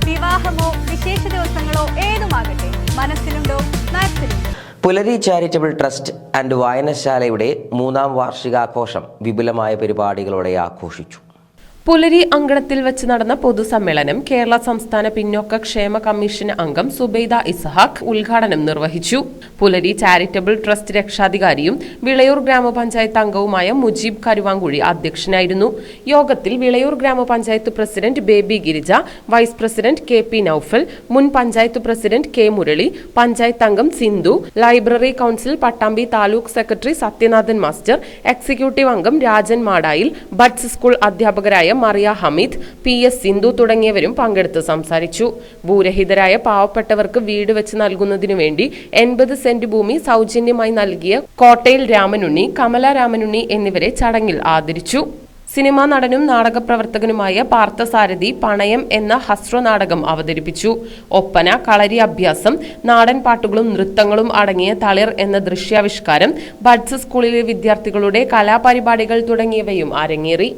വിവാഹമോ വിശേഷ ദിവസങ്ങളോ ഏതുമാകട്ടെ, മനസ്സിലുണ്ടോ മാത്സിലുണ്ടോ. പുലരി charitable trust and വായനശാലയുടെ 3ാം വാർഷികാഘോഷം വിപുലമായ പരിപാടികളോടെ ആഘോഷിച്ചു. പുലരി അങ്കണത്തിൽ വെച്ച് നടന്ന പൊതുസമ്മേളനം കേരള സംസ്ഥാന പിന്നോക്ക ക്ഷേമ കമ്മീഷൻ അംഗം സുബൈദ ഇസ്ഹാഖ് ഉദ്ഘാടനം നിർവഹിച്ചു. പുലരി ചാരിറ്റബിൾ ട്രസ്റ്റ് രക്ഷാധികാരിയും വിളയൂർ ഗ്രാമപഞ്ചായത്ത് അംഗവുമായ മുജീബ് കരുവാങ്കുഴി അധ്യക്ഷനായിരുന്നു. യോഗത്തിൽ വിളയൂർ ഗ്രാമപഞ്ചായത്ത് president Baby Girija, vice president KP Naufal, മുൻ പഞ്ചായത്ത് പ്രസിഡന്റ് K മുരളി, പഞ്ചായത്ത് അംഗം Sindhu, library council Pattambi taluk secretary Sathyanathan master, executive അംഗം രാജൻ മാടായിൽ, ബഡ്സ് സ്കൂൾ അധ്യാപകരായ മറിയ ഹമീദ്, PS സിന്ധു തുടങ്ങിയവരും പങ്കെടുത്ത് സംസാരിച്ചു. ഭൂരഹിതരായ പാവപ്പെട്ടവർക്ക് വീട് വെച്ച് നൽകുന്നതിനു വേണ്ടി 80 സെന്റ് ഭൂമി സൗജന്യമായി നൽകിയ കോട്ടയിൽ രാമനുണ്ണി, കമല രാമനുണ്ണി എന്നിവരെ ചടങ്ങിൽ ആദരിച്ചു. സിനിമാ നടനും നാടകപ്രവർത്തകനുമായ പാർത്ഥസാരഥി പണയം എന്ന ഹസ്ര നാടകം അവതരിപ്പിച്ചു. ഒപ്പന, കളരി അഭ്യാസം, നാടൻ പാട്ടുകളും നൃത്തങ്ങളും അടങ്ങിയ തളിർ എന്ന ദൃശ്യാവിഷ്കാരം, ബഡ്സ് സ്കൂളിലെ വിദ്യാർത്ഥികളുടെ കലാപരിപാടികൾ തുടങ്ങിയവയും അരങ്ങേറി.